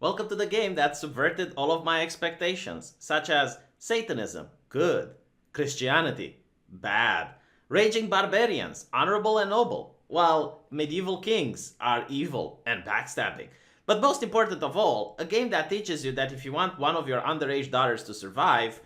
Welcome to the game that subverted all of my expectations, such as Satanism, good, Christianity, bad, raging barbarians, honorable and noble, while medieval kings are evil and backstabbing. But most important of all, a game that teaches you that if you want one of your underage daughters to survive,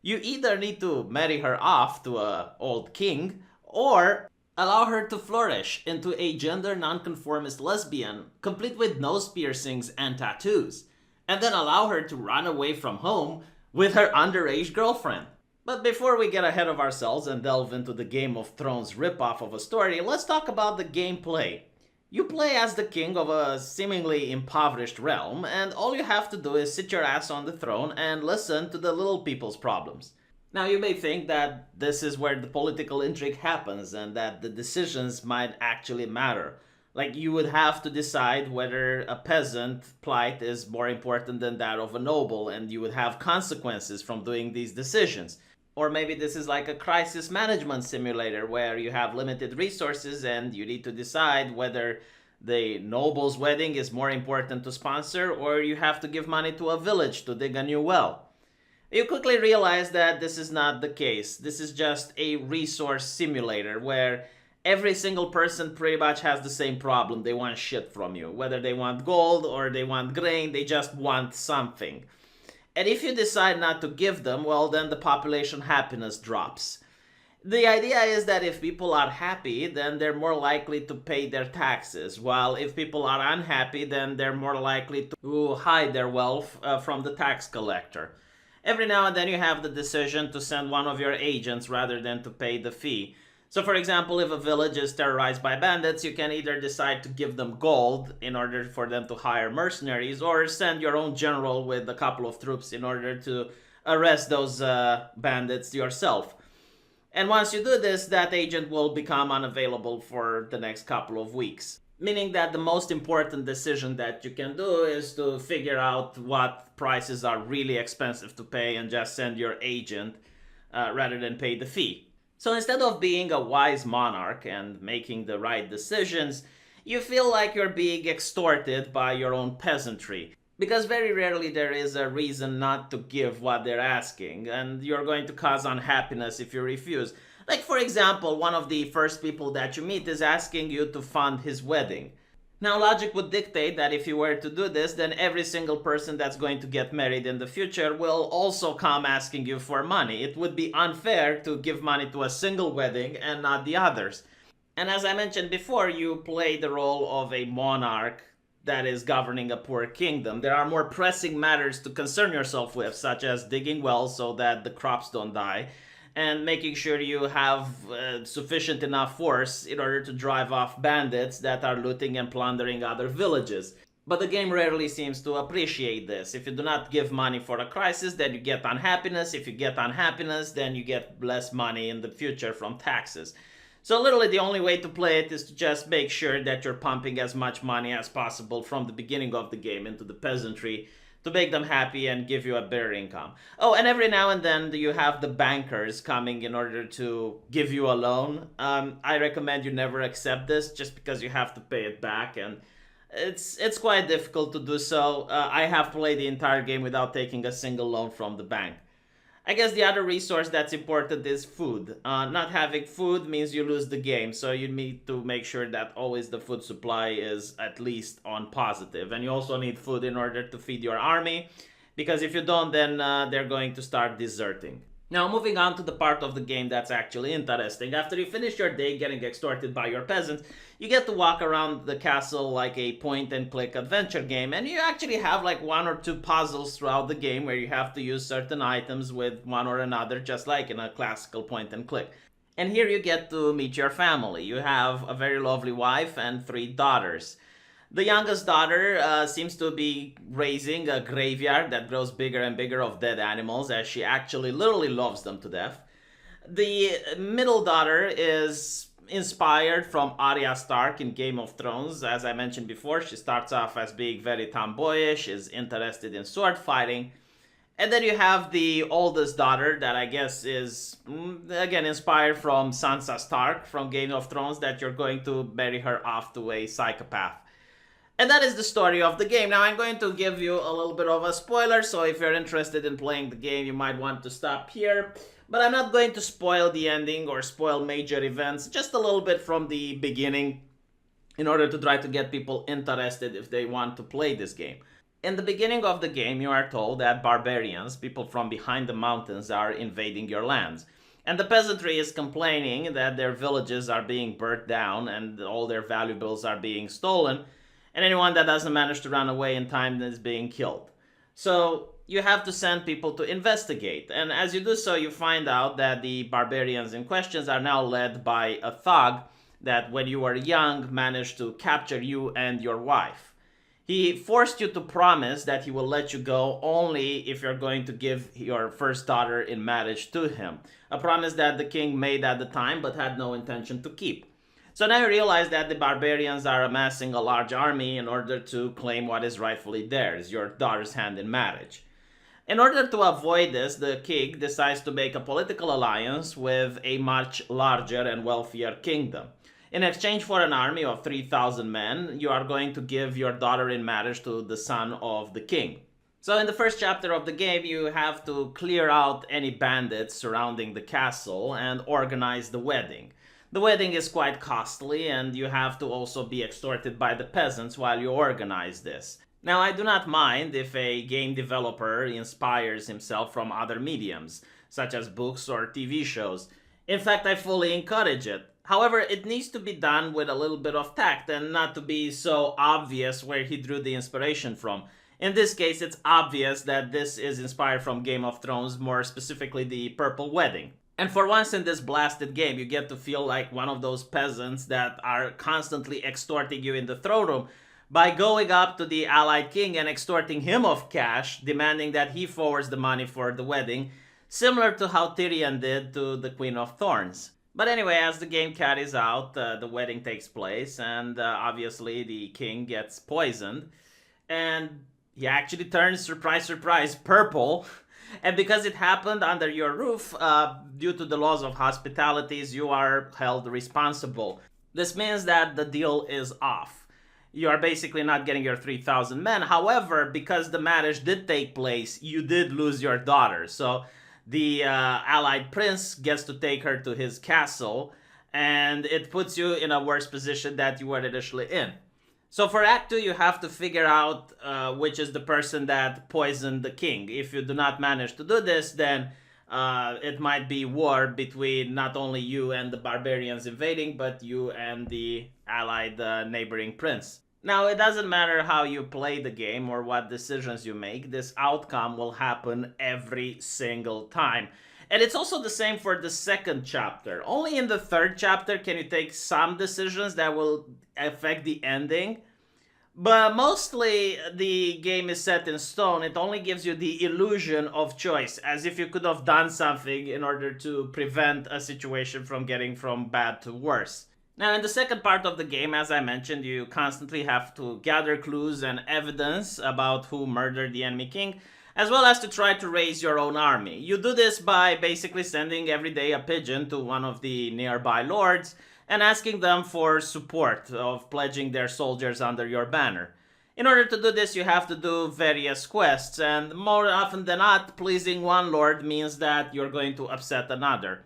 you either need to marry her off to a old king, or allow her to flourish into a gender nonconformist lesbian, complete with nose piercings and tattoos, and then allow her to run away from home with her underage girlfriend. But before we get ahead of ourselves and delve into the Game of Thrones ripoff of a story, let's talk about the gameplay. You play as the king of a seemingly impoverished realm, and all you have to do is sit your ass on the throne and listen to the little people's problems. Now, you may think that this is where the political intrigue happens and that the decisions might actually matter. Like, you would have to decide whether a peasant plight is more important than that of a noble, and you would have consequences from doing these decisions. Or maybe this is like a crisis management simulator where you have limited resources and you need to decide whether the noble's wedding is more important to sponsor or you have to give money to a village to dig a new well. You quickly realize that this is not the case. This is just a resource simulator where every single person pretty much has the same problem. They want shit from you. Whether they want gold or they want grain, they just want something. And if you decide not to give them, well, then the population happiness drops. The idea is that if people are happy, then they're more likely to pay their taxes, while if people are unhappy, then they're more likely to hide their wealth from the tax collector. Every now and then you have the decision to send one of your agents rather than to pay the fee. So for example, if a village is terrorized by bandits, you can either decide to give them gold in order for them to hire mercenaries, or send your own general with a couple of troops in order to arrest those bandits yourself. And once you do this, that agent will become unavailable for the next couple of weeks. Meaning that the most important decision that you can do is to figure out what prices are really expensive to pay and just send your agent rather than pay the fee. So instead of being a wise monarch and making the right decisions, you feel like you're being extorted by your own peasantry. Because very rarely there is a reason not to give what they're asking, and you're going to cause unhappiness if you refuse. Like, for example, one of the first people that you meet is asking you to fund his wedding. Now, logic would dictate that if you were to do this, then every single person that's going to get married in the future will also come asking you for money. It would be unfair to give money to a single wedding and not the others. And as I mentioned before, you play the role of a monarch that is governing a poor kingdom. There are more pressing matters to concern yourself with, such as digging wells so that the crops don't die, and making sure you have sufficient enough force in order to drive off bandits that are looting and plundering other villages. But the game rarely seems to appreciate this. If you do not give money for a crisis, then you get unhappiness. If you get unhappiness, then you get less money in the future from taxes. So literally the only way to play it is to just make sure that you're pumping as much money as possible from the beginning of the game into the peasantry to make them happy and give you a better income. Oh, and every now and then you have the bankers coming in order to give you a loan. I recommend you never accept this just because you have to pay it back, and it's quite difficult to do so. I have played the entire game without taking a single loan from the bank. I guess the other resource that's important is food. Not having food means you lose the game, so you need to make sure that always the food supply is at least on positive. And you also need food in order to feed your army, because if you don't, then they're going to start deserting. Now, moving on to the part of the game that's actually interesting. After you finish your day getting extorted by your peasants, you get to walk around the castle like a point-and-click adventure game, and you actually have like one or two puzzles throughout the game where you have to use certain items with one or another, just like in a classical point-and-click. And here you get to meet your family. You have a very lovely wife and 3 daughters. The youngest daughter seems to be raising a graveyard that grows bigger and bigger of dead animals, as she actually literally loves them to death. The middle daughter is inspired from Arya Stark in Game of Thrones. As I mentioned before, she starts off as being very tomboyish, is interested in sword fighting. And then you have the oldest daughter that I guess is, again, inspired from Sansa Stark from Game of Thrones, that you're going to marry her off to a psychopath. And that is the story of the game. Now I'm going to give you a little bit of a spoiler, so if you're interested in playing the game, you might want to stop here. But I'm not going to spoil the ending or spoil major events, just a little bit from the beginning in order to try to get people interested if they want to play this game. In the beginning of the game, you are told that barbarians, people from behind the mountains, are invading your lands. And the peasantry is complaining that their villages are being burnt down and all their valuables are being stolen, and anyone that doesn't manage to run away in time is being killed. So you have to send people to investigate, and as you do so, you find out that the barbarians in questions are now led by a thug that, when you were young, managed to capture you and your wife. He forced you to promise that he will let you go only if you're going to give your first daughter in marriage to him. A promise that the king made at the time but had no intention to keep. So now you realize that the barbarians are amassing a large army in order to claim what is rightfully theirs, your daughter's hand in marriage. In order to avoid this, the king decides to make a political alliance with a much larger and wealthier kingdom. In exchange for an army of 3,000 men, you are going to give your daughter in marriage to the son of the king. So in the first chapter of the game, you have to clear out any bandits surrounding the castle and organize the wedding. The wedding is quite costly, and you have to also be extorted by the peasants while you organize this. Now, I do not mind if a game developer inspires himself from other mediums, such as books or TV shows. In fact, I fully encourage it. However, it needs to be done with a little bit of tact and not to be so obvious where he drew the inspiration from. In this case, it's obvious that this is inspired from Game of Thrones, more specifically the Purple Wedding. And for once in this blasted game, you get to feel like one of those peasants that are constantly extorting you in the throne room by going up to the allied king and extorting him of cash, demanding that he forwards the money for the wedding, similar to how Tyrion did to the Queen of Thorns. But anyway, as the game carries out, the wedding takes place, and obviously the king gets poisoned, and he actually turns, surprise, surprise, purple. And because it happened under your roof, due to the laws of hospitalities, you are held responsible. This means that the deal is off. You are basically not getting your 3,000 men. However, because the marriage did take place, you did lose your daughter. So the allied prince gets to take her to his castle, and it puts you in a worse position that you were initially in. So for Act 2, you have to figure out which is the person that poisoned the king. If you do not manage to do this, then it might be war between not only you and the barbarians invading, but you and the allied neighboring prince. Now, it doesn't matter how you play the game or what decisions you make, this outcome will happen every single time. And it's also the same for the second chapter. Only in the third chapter can you take some decisions that will affect the ending. But mostly the game is set in stone. It only gives you the illusion of choice, as if you could have done something in order to prevent a situation from getting from bad to worse. Now, in the second part of the game, as I mentioned, you constantly have to gather clues and evidence about who murdered the enemy king, as well as to try to raise your own army. You do this by basically sending every day a pigeon to one of the nearby lords and asking them for support of pledging their soldiers under your banner. In order to do this, you have to do various quests, and more often than not, pleasing one lord means that you're going to upset another.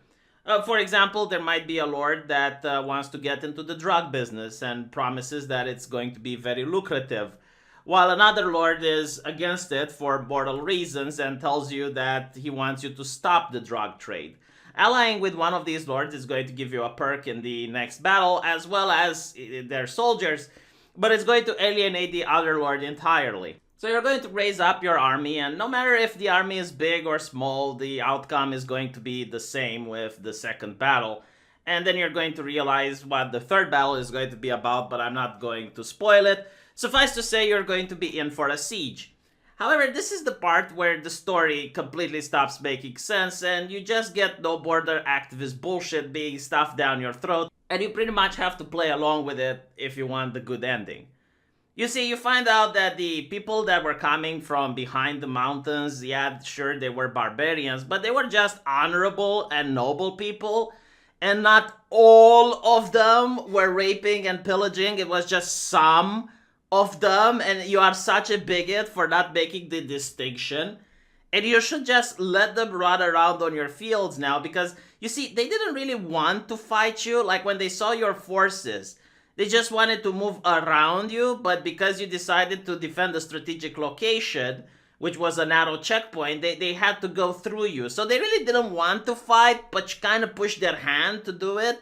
For example, there might be a lord that wants to get into the drug business and promises that it's going to be very lucrative, while another lord is against it for moral reasons and tells you that he wants you to stop the drug trade. Allying with one of these lords is going to give you a perk in the next battle, as well as their soldiers, but it's going to alienate the other lord entirely. So you're going to raise up your army, and no matter if the army is big or small, the outcome is going to be the same with the second battle. And then you're going to realize what the third battle is going to be about, but I'm not going to spoil it. Suffice to say, you're going to be in for a siege. However, this is the part where the story completely stops making sense, and you just get no border activist bullshit being stuffed down your throat, and you pretty much have to play along with it if you want the good ending. You see, you find out that the people that were coming from behind the mountains, yeah, sure, they were barbarians, but they were just honorable and noble people, and not all of them were raping and pillaging. It was just some of them, and you are such a bigot for not making the distinction. And you should just let them run around on your fields now, because you see, they didn't really want to fight you. Like when they saw your forces, they just wanted to move around you, but because you decided to defend a strategic location, which was a narrow checkpoint, they had to go through you. So they really didn't want to fight, but you kind of pushed their hand to do it.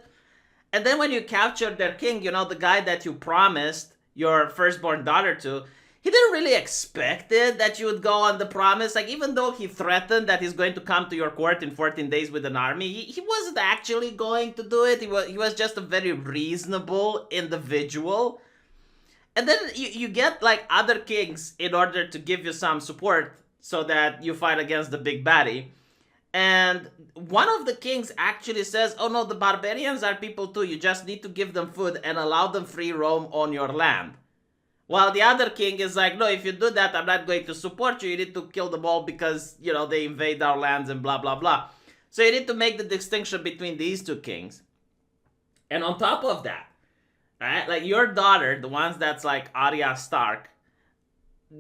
And then when you captured their king, the guy that you promised your firstborn daughter to, he didn't really expect it that you would go on the promise. Like, even though he threatened that he's going to come to your court in 14 days with an army, he wasn't actually going to do it. He was just a very reasonable individual. And then you get like other kings in order to give you some support so that you fight against the big baddie. And one of the kings actually says, oh no, the barbarians are people too. You just need to give them food and allow them free roam on your land. While the other king is like, no, if you do that, I'm not going to support you. You need to kill them all because, they invade our lands and blah, blah, blah. So you need to make the distinction between these two kings. And on top of that, right, like your daughter, the ones that's like Arya Stark,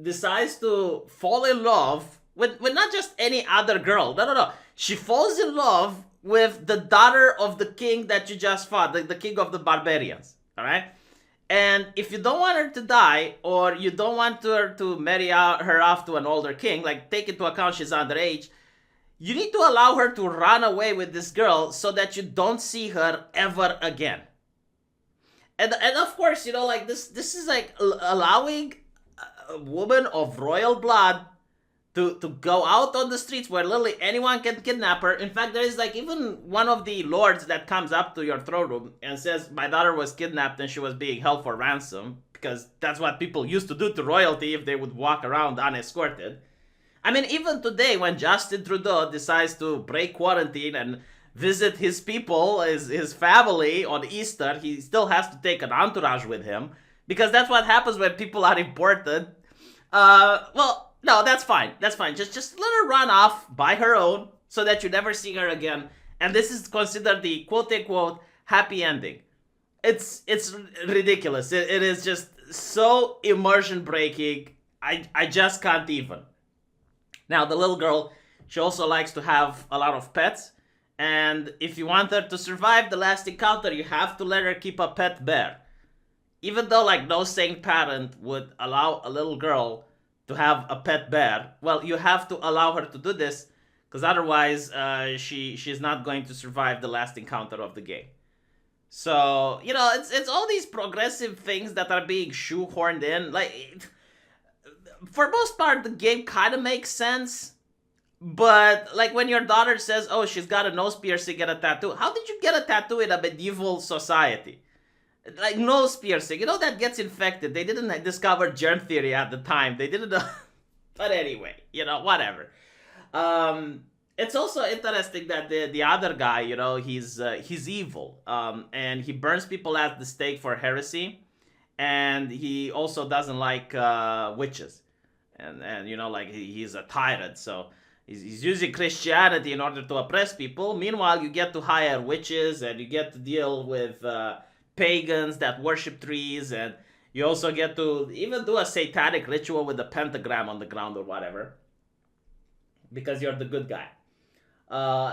decides to fall in love with not just any other girl. No. She falls in love with the daughter of the king that you just fought, the king of the barbarians, all right? And if you don't want her to die, or you don't want her to marry her off to an older king, like take into account she's underage, you need to allow her to run away with this girl so that you don't see her ever again. And of course, like this is like allowing a woman of royal blood to go out on the streets where literally anyone can kidnap her. In fact, there is like even one of the lords that comes up to your throne room and says, my daughter was kidnapped and she was being held for ransom, because that's what people used to do to royalty if they would walk around unescorted. I mean, even today when Justin Trudeau decides to break quarantine and visit his people, his family on Easter, he still has to take an entourage with him, because that's what happens when people are important. No, that's fine. That's fine. Just let her run off by her own so that you never see her again. And this is considered the quote-unquote happy ending. It's ridiculous. It is just so immersion breaking. I just can't even. Now, the little girl, she also likes to have a lot of pets. And if you want her to survive the last encounter, you have to let her keep a pet bear. Even though like no sane parent would allow a little girl to have a pet bear, well, you have to allow her to do this, because otherwise she's not going to survive the last encounter of the game. So, it's all these progressive things that are being shoehorned in. Like, for most part, the game kind of makes sense. But, like, when your daughter says, oh, she's got a nose piercing and a tattoo, how did you get a tattoo in a medieval society? Like, nose piercing, that gets infected. They didn't discover germ theory at the time. They didn't know. But anyway, whatever. It's also interesting that the other guy, he's evil. And he burns people at the stake for heresy. And he also doesn't like witches. And like, he's a tyrant, so he's using Christianity in order to oppress people. Meanwhile, you get to hire witches, and you get to deal with pagans that worship trees, and you also get to even do a satanic ritual with a pentagram on the ground or whatever, because you're the good guy.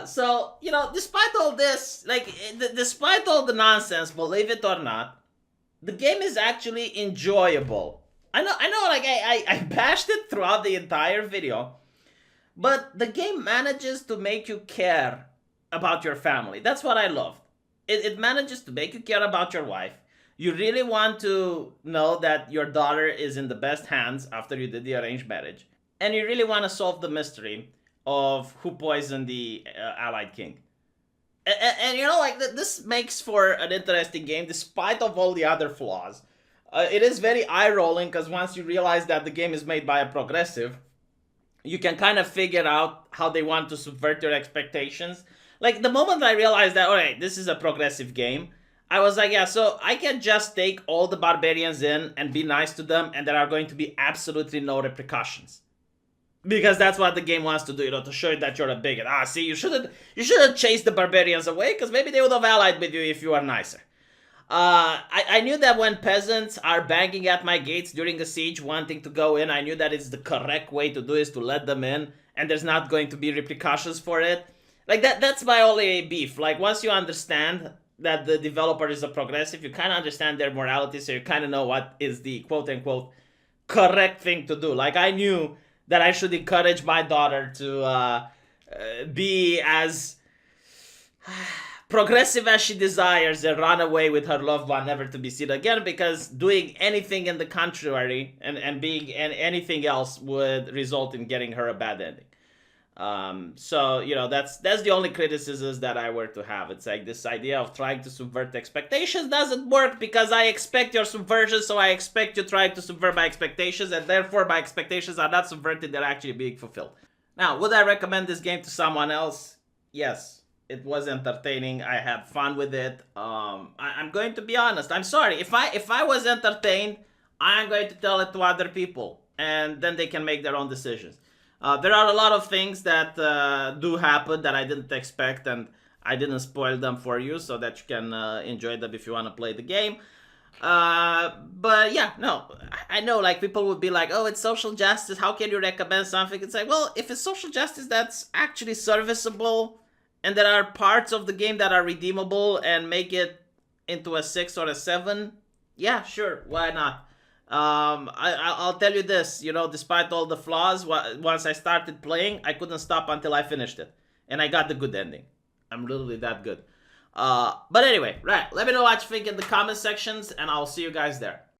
So, despite all this, like, despite all the nonsense, believe it or not, the game is actually enjoyable. I know, like, I bashed it throughout the entire video, but the game manages to make you care about your family. That's what I love. It manages to make you care about your wife. You really want to know that your daughter is in the best hands after you did the arranged marriage. And you really want to solve the mystery of who poisoned the allied king. And like, this makes for an interesting game despite of all the other flaws. It is very eye-rolling, because once you realize that the game is made by a progressive, you can kind of figure out how they want to subvert your expectations. Like, the moment I realized that, alright, this is a progressive game, I was like, yeah, so I can just take all the barbarians in and be nice to them, and there are going to be absolutely no repercussions. Because that's what the game wants to do, to show you that you're a bigot. See, you shouldn't chase the barbarians away, because maybe they would have allied with you if you were nicer. I knew that when peasants are banging at my gates during a siege wanting to go in, I knew that it's the correct way to do is to let them in, and there's not going to be repercussions for it. Like that's my only beef. Like once you understand that the developer is a progressive, you kind of understand their morality, so you kind of know what is the quote unquote correct thing to do. Like I knew that I should encourage my daughter to be as progressive as she desires and run away with her loved one, never to be seen again, because doing anything in the contrary and being anything else would result in getting her a bad ending. So you know that's the only criticisms that I were to have. It's like this idea of trying to subvert expectations doesn't work because I expect your subversion, so I expect you trying to subvert my expectations, and therefore my expectations are not subverted; they're actually being fulfilled. Now, would I recommend this game to someone else? Yes. It was entertaining. I had fun with it. I'm going to be honest. I'm sorry. If I was entertained, I'm going to tell it to other people, and then they can make their own decisions. There are a lot of things that do happen that I didn't expect, and I didn't spoil them for you so that you can enjoy them if you want to play the game. But yeah, no, I know like people would be like, oh, it's social justice. How can you recommend something? It's like, well, if it's social justice that's actually serviceable, and there are parts of the game that are redeemable and make it into a 6 or a 7, yeah, sure, why not? I'll tell you this, you know, despite all the flaws, once I started playing, I couldn't stop until I finished it. And I got the good ending. I'm literally that good. But anyway, right, let me know what you think in the comment sections, and I'll see you guys there.